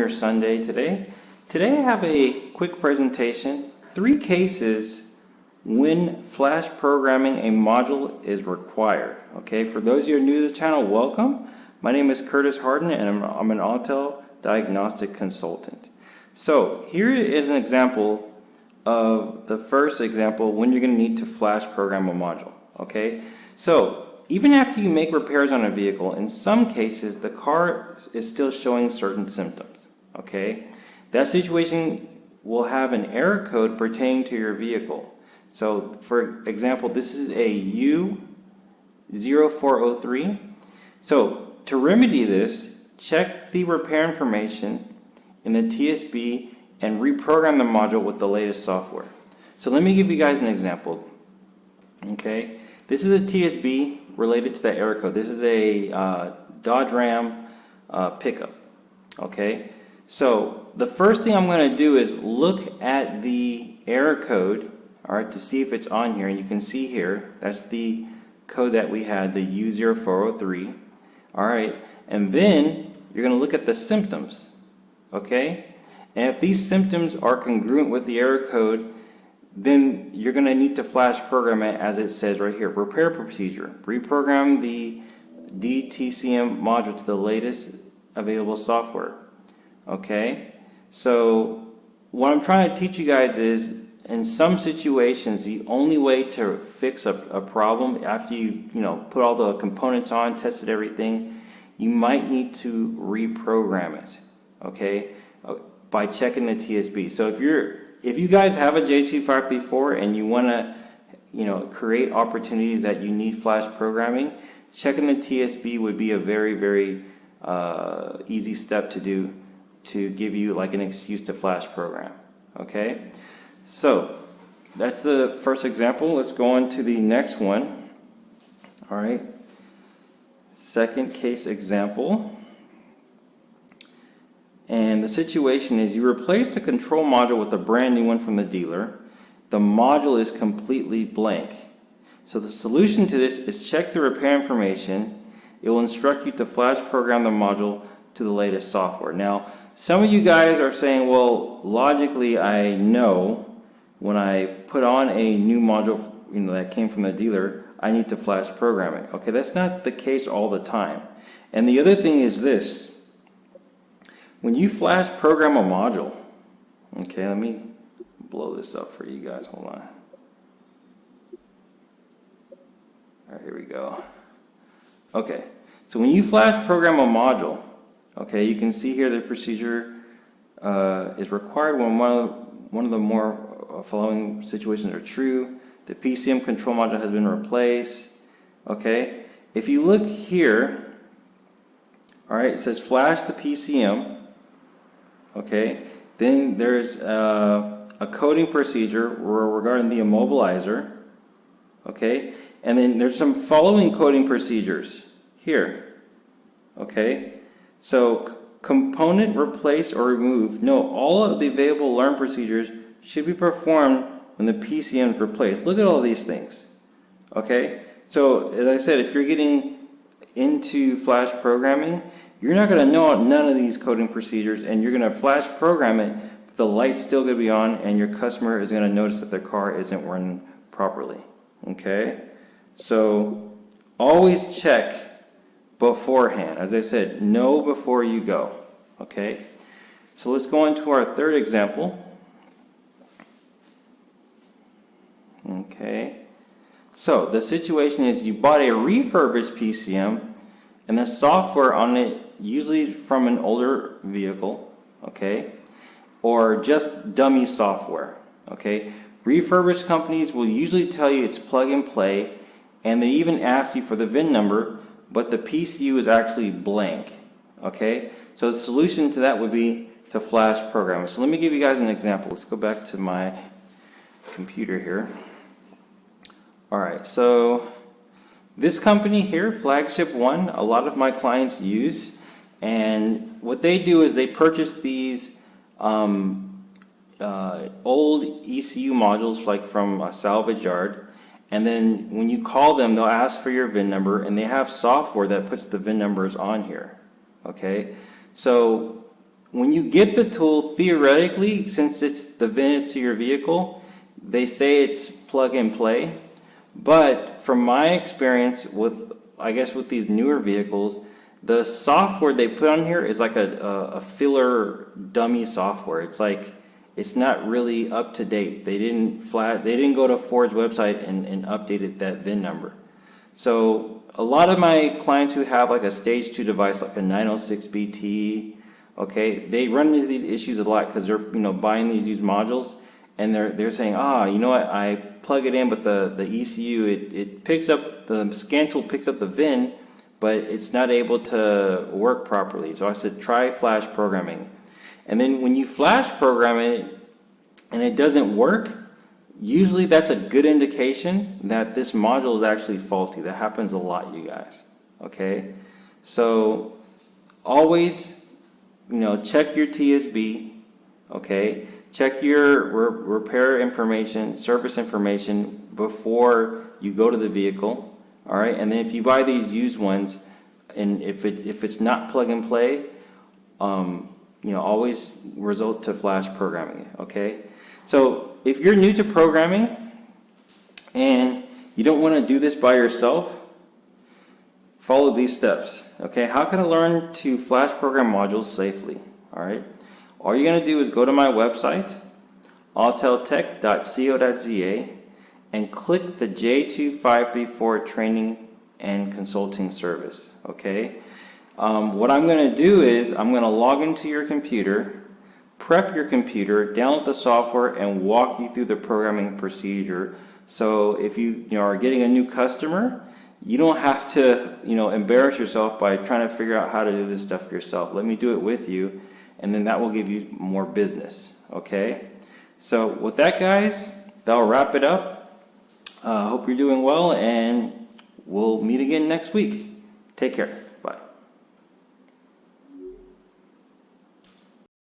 your Sunday today? Today I have a quick presentation, 3 cases when flash programming a module is required. Okay, for those of you who are new to the channel, welcome. My name is Curtis Hardin and I'm an Autel diagnostic consultant. So here is an example of the first example when you're going to need to flash program a module. Okay, so even after you make repairs on a vehicle, in some cases the car is still showing certain symptoms. Okay, that situation will have an error code pertaining to your vehicle. So for example, this is a U0403. So to remedy this, check the repair information in the TSB and reprogram the module with the latest software. So let me give you guys an example. Okay, this is a TSB related to that error code. This is a Dodge Ram pickup. Okay, so the first thing I'm going to do is look at the error code, all right, to see if it's on here. And you can see here, that's the code that we had, the U0403. All right, and then you're going to look at the symptoms. Okay, and if these symptoms are congruent with the error code, then you're going to need to flash program it as it says right here. Repair procedure. Reprogram the DTCM module to the latest available software. Okay, so what I'm trying to teach you guys is, in some situations, the only way to fix a problem after you put all the components on, tested everything, you might need to reprogram it. Okay, by checking the TSB. So if you guys have a J2534 and you want to create opportunities that you need flash programming, checking the TSB would be a very, very easy step to do to give you like an excuse to flash program. Okay, so that's the first example. Let's go on to the next one. All right, second case example. And the situation is you replace the control module with a brand new one from the dealer. The module is completely blank. So the solution to this is check the repair information. It will instruct you to flash program the module to the latest software. Now, some of you guys are saying, well, logically I know when I put on a new module that came from the dealer, I need to flash program it. Okay, that's not the case all the time. And the other thing is this. When you flash program a module, okay, let me blow this up for you guys, hold on. All right, here we go. Okay, so when you flash program a module, okay, you can see here the procedure is required when one of the more following situations are true. The PCM control module has been replaced. Okay, if you look here, all right, it says flash the PCM. Okay, then there's a coding procedure regarding the immobilizer. Okay, and then there's some following coding procedures here. Okay, so component replace or remove. No, all of the available learn procedures should be performed when the PCM is replaced. Look at all these things. Okay, so as I said, if you're getting into flash programming, you're not going to know none of these coding procedures, and you're going to flash program it, but the light's still going to be on, and your customer is going to notice that their car isn't running properly. Okay, so always check beforehand. As I said, know before you go. Okay, so let's go on to our third example. Okay, so the situation is you bought a refurbished PCM, and the software on it, usually from an older vehicle, okay, or just dummy software, okay. Refurbished companies will usually tell you it's plug and play, and they even ask you for the VIN number, but the PCU is actually blank, okay. So the solution to that would be to flash program it. So let me give you guys an example. Let's go back to my computer here. All right, so this company here, Flagship One, a lot of my clients use, and what they do is they purchase these old ECU modules like from a salvage yard, and then when you call them, they'll ask for your VIN number, and they have software that puts the VIN numbers on here. Okay, so when you get the tool, theoretically, since it's the VIN is to your vehicle, they say it's plug and play. But from my experience with, I guess with these newer vehicles, the software they put on here is like a filler dummy software. It's like, it's not really up to date. They didn't go to Ford's website and updated that VIN number. So a lot of my clients who have like a stage 2 device, like a 906 BT, okay, they run into these issues a lot because they're buying these used modules, and they're saying, you know what, I plug it in, but the ECU it picks up, the scan tool picks up the VIN, but it's not able to work properly. So I said, try flash programming. And then when you flash program it and it doesn't work, usually that's a good indication that this module is actually faulty. That happens a lot, you guys. Okay? So always, check your TSB. Okay? Check your repair information, service information before you go to the vehicle. All right? And then if you buy these used ones, and if it's not plug and play, always result to flash programming it, okay? So if you're new to programming and you don't want to do this by yourself, follow these steps, okay? How can I learn to flash program modules safely, all right? All you're going to do is go to my website, auteltech.co.za, and click the J2534 training and consulting service, okay? What I'm going to do is I'm going to log into your computer, prep your computer, download the software, and walk you through the programming procedure. So if you are getting a new customer, you don't have to embarrass yourself by trying to figure out how to do this stuff yourself. Let me do it with you, and then that will give you more business. Okay? So with that, guys, that'll wrap it up. Hope you're doing well, and we'll meet again next week. Take care.